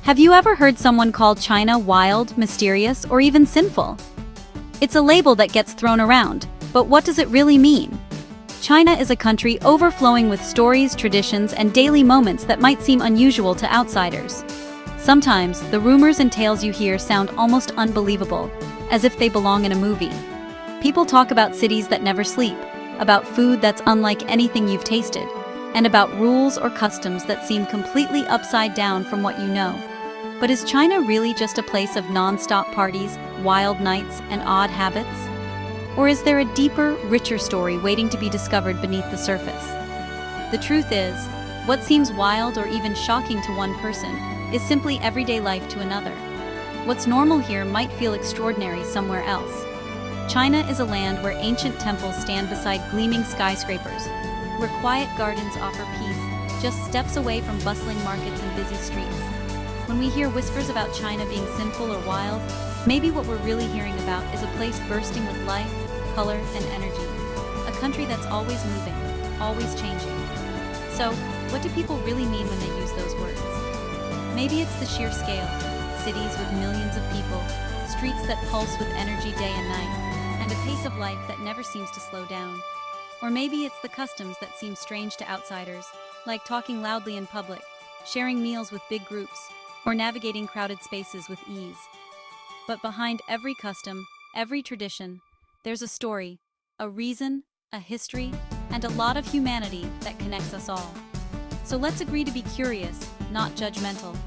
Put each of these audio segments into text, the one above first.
Have you ever heard someone call China wild, mysterious, or even sinful? It's a label that gets thrown around, but what does it really mean? China is a country overflowing with stories, traditions, and daily moments that might seem unusual to outsiders. Sometimes, the rumors and tales you hear sound almost unbelievable, as if they belong in a movie. People talk about cities that never sleep, about food that's unlike anything you've tasted, and about rules or customs that seem completely upside down from what you know. But is China really just a place of non-stop parties, wild nights, and odd habits? Or is there a deeper, richer story waiting to be discovered beneath the surface? The truth is, what seems wild or even shocking to one person is simply everyday life to another. What's normal here might feel extraordinary somewhere else. China is a land where ancient temples stand beside gleaming skyscrapers, where quiet gardens offer peace just steps away from bustling markets and busy streets. When we hear whispers about China being sinful or wild, maybe what we're really hearing about is a place bursting with life, color, and energy. A country that's always moving, always changing. So, what do people really mean when they use those words? Maybe it's the sheer scale, cities with millions of people, streets that pulse with energy day and night, and a pace of life that never seems to slow down. Or maybe it's the customs that seem strange to outsiders, like talking loudly in public, sharing meals with big groups, or navigating crowded spaces with ease. But behind every custom, every tradition, there's a story, a reason, a history, and a lot of humanity that connects us all. So let's agree to be curious, not judgmental.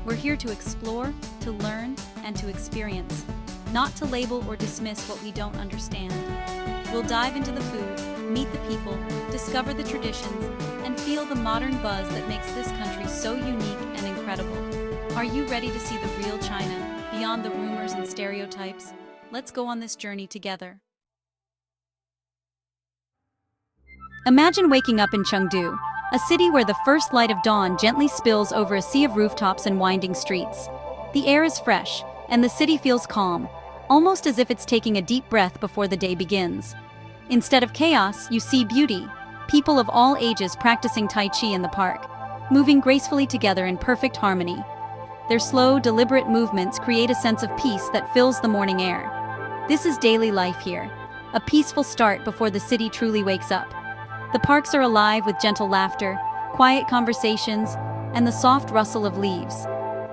We're here to explore, to learn, and to experience, not to label or dismiss what we don't understand. We'll dive into the food, meet the people, discover the traditions, and feel the modern buzz that makes this country so unique and incredible. Are you ready to see the real China, beyond the rumors and stereotypes? Let's go on this journey together. Imagine waking up in Chengdu, a city where the first light of dawn gently spills over a sea of rooftops and winding streets. The air is fresh, and the city feels calm, almost as if it's taking a deep breath before the day begins. Instead of chaos, you see beauty, people of all ages practicing Tai Chi in the park, moving gracefully together in perfect harmony. Their slow, deliberate movements create a sense of peace that fills the morning air. This is daily life here, a peaceful start before the city truly wakes up. The parks are alive with gentle laughter, quiet conversations, and the soft rustle of leaves.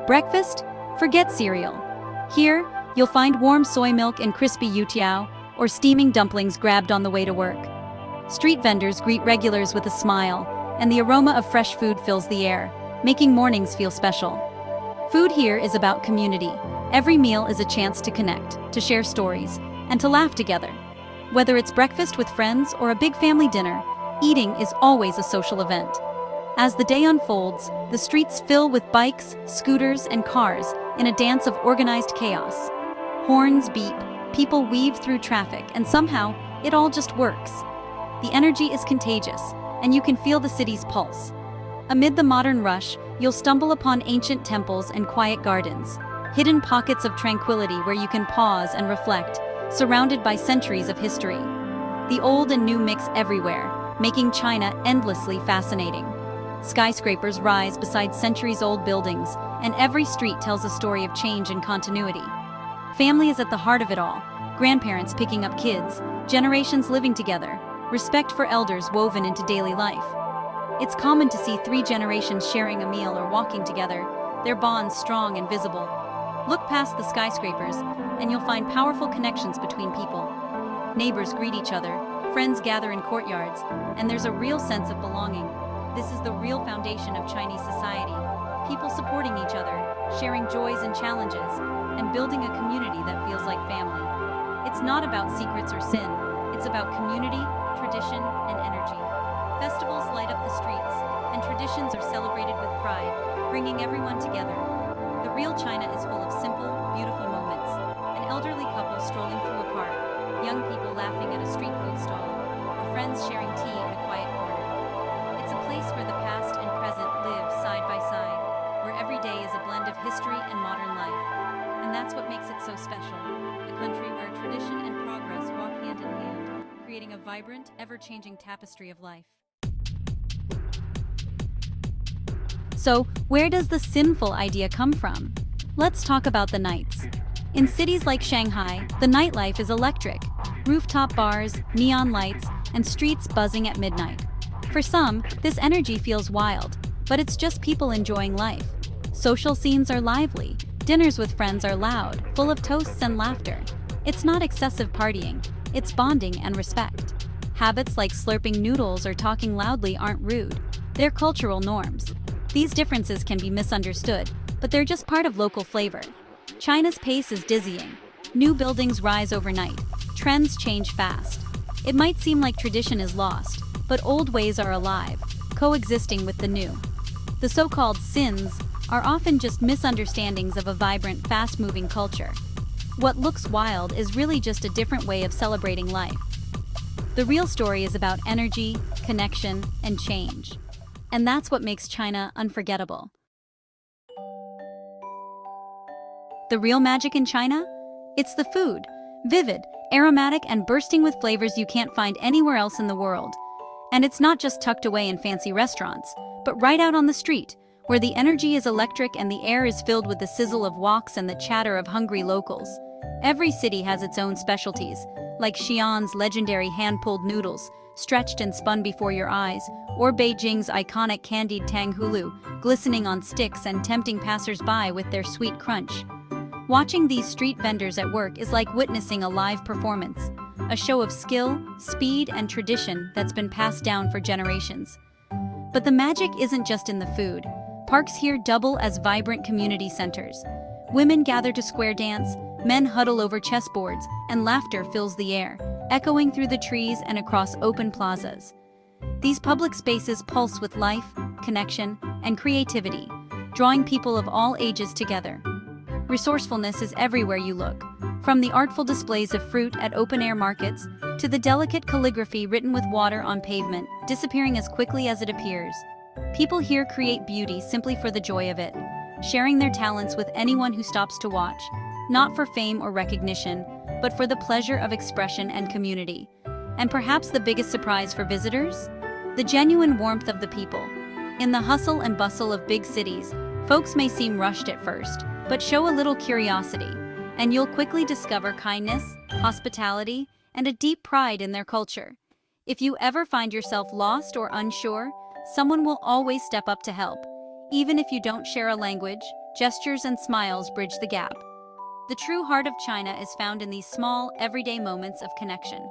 Breakfast? Forget cereal. Here, you'll find warm soy milk and crispy youtiao, or steaming dumplings grabbed on the way to work. Street vendors greet regulars with a smile, and the aroma of fresh food fills the air, making mornings feel special. Food here is about community. Every meal is a chance to connect, to share stories, and to laugh together. Whether it's breakfast with friends or a big family dinner, eating is always a social event. As the day unfolds, the streets fill with bikes, scooters, and cars in a dance of organized chaos. Horns beep, people weave through traffic, and somehow, it all just works. The energy is contagious, and you can feel the city's pulse. Amid the modern rush, you'll stumble upon ancient temples and quiet gardens, hidden pockets of tranquility where you can pause and reflect, surrounded by centuries of history. The old and new mix everywhere, making China endlessly fascinating. Skyscrapers rise beside centuries-old buildings, and every street tells a story of change and continuity. Family is at the heart of it all, grandparents picking up kids, generations living together, respect for elders woven into daily life. It's common to see 3 generations sharing a meal or walking together, their bonds strong and visible. Look past the skyscrapers, and you'll find powerful connections between people. Neighbors greet each other, friends gather in courtyards, and there's a real sense of belonging. This is the real foundation of Chinese society. People supporting each other, sharing joys and challenges, and building a community that feels like family. It's not about secrets or sin. It's about community, tradition, and energy. Festivals light up the streets, and traditions are celebrated with pride, bringing everyone together. The real China is full of simple, beautiful moments. An elderly couple strolling through a park, young people laughing at a street food stall, or friends sharing tea in a quiet corner. It's a place where the past and present live side by side, where every day is a blend of history and modern life. And that's what makes it so special, a country where tradition and progress walk hand in hand, creating a vibrant, ever-changing tapestry of life. So, where does the sinful idea come from? Let's talk about the nights. In cities like Shanghai, the nightlife is electric. Rooftop bars, neon lights, and streets buzzing at midnight. For some, this energy feels wild, but it's just people enjoying life. Social scenes are lively, dinners with friends are loud, full of toasts and laughter. It's not excessive partying, it's bonding and respect. Habits like slurping noodles or talking loudly aren't rude, they're cultural norms. These differences can be misunderstood, but they're just part of local flavor. China's pace is dizzying. New buildings rise overnight, trends change fast. It might seem like tradition is lost, but old ways are alive, coexisting with the new. The so-called sins are often just misunderstandings of a vibrant, fast-moving culture. What looks wild is really just a different way of celebrating life. The real story is about energy, connection, and change. And that's what makes China unforgettable. The real magic in China? It's the food. Vivid, aromatic, and bursting with flavors you can't find anywhere else in the world. And it's not just tucked away in fancy restaurants, but right out on the street, where the energy is electric and the air is filled with the sizzle of woks and the chatter of hungry locals. Every city has its own specialties, like Xi'an's legendary hand-pulled noodles, stretched and spun before your eyes, or Beijing's iconic candied tanghulu, glistening on sticks and tempting passers-by with their sweet crunch. Watching these street vendors at work is like witnessing a live performance, a show of skill, speed, and tradition that's been passed down for generations. But the magic isn't just in the food. Parks here double as vibrant community centers. Women gather to square dance, men huddle over chessboards, and laughter fills the air, echoing through the trees and across open plazas. These public spaces pulse with life, connection, and creativity, drawing people of all ages together. Resourcefulness is everywhere you look, from the artful displays of fruit at open-air markets to the delicate calligraphy written with water on pavement, disappearing as quickly as it appears. People here create beauty simply for the joy of it, sharing their talents with anyone who stops to watch, not for fame or recognition, but for the pleasure of expression and community. And perhaps the biggest surprise for visitors? The genuine warmth of the people. In the hustle and bustle of big cities, folks may seem rushed at first, but show a little curiosity, and you'll quickly discover kindness, hospitality, and a deep pride in their culture. If you ever find yourself lost or unsure, someone will always step up to help. Even if you don't share a language, gestures and smiles bridge the gap. The true heart of China is found in these small, everyday moments of connection.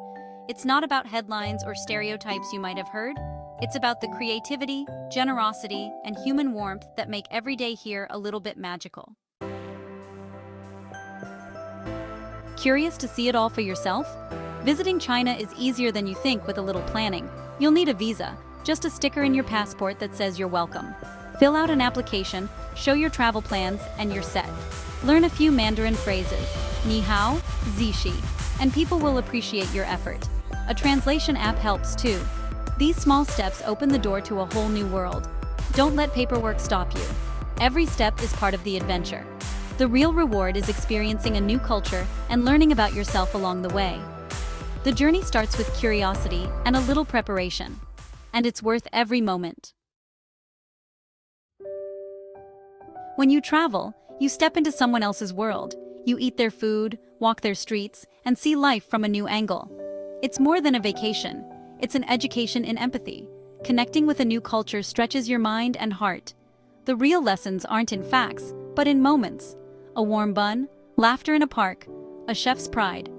It's not about headlines or stereotypes you might have heard. It's about the creativity, generosity, and human warmth that make every day here a little bit magical. Curious to see it all for yourself? Visiting China is easier than you think with a little planning. You'll need a visa, just a sticker in your passport that says you're welcome. Fill out an application, show your travel plans, and you're set. Learn a few Mandarin phrases, ni hao, zishi, and people will appreciate your effort. A translation app helps too. These small steps open the door to a whole new world. Don't let paperwork stop you. Every step is part of the adventure. The real reward is experiencing a new culture and learning about yourself along the way. The journey starts with curiosity and a little preparation, and it's worth every moment. When you travel, you step into someone else's world. You eat their food, walk their streets, and see life from a new angle. It's more than a vacation. It's an education in empathy. Connecting with a new culture stretches your mind and heart. The real lessons aren't in facts, but in moments. A warm bun, laughter in a park, a chef's pride.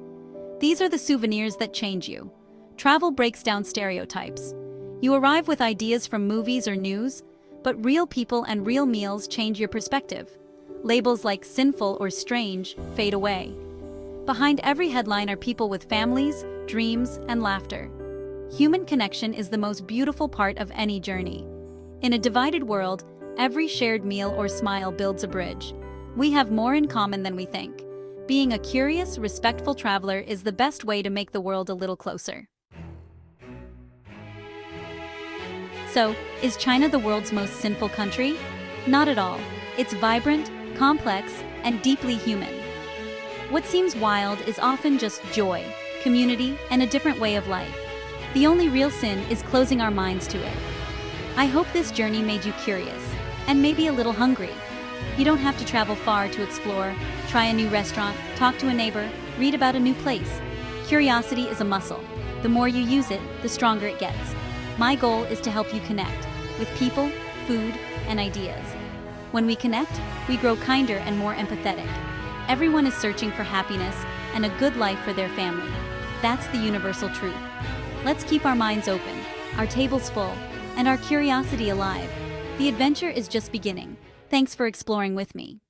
These are the souvenirs that change you. Travel breaks down stereotypes. You arrive with ideas from movies or news, but real people and real meals change your perspective. Labels like sinful or strange fade away. Behind every headline are people with families, dreams, and laughter. Human connection is the most beautiful part of any journey. In a divided world, every shared meal or smile builds a bridge. We have more in common than we think. Being a curious, respectful traveler is the best way to make the world a little closer. So, is China the world's most sinful country? Not at all. It's vibrant, complex, and deeply human. What seems wild is often just joy, community, and a different way of life. The only real sin is closing our minds to it. I hope this journey made you curious. and maybe a little hungry. You don't have to travel far to explore, try a new restaurant, talk to a neighbor, read about a new place. Curiosity is a muscle. The more you use it, the stronger it gets. My goal is to help you connect with people, food, and ideas. When we connect, we grow kinder and more empathetic. Everyone is searching for happiness and a good life for their family. That's the universal truth. Let's keep our minds open, our tables full, and our curiosity alive. The adventure is just beginning. Thanks for exploring with me.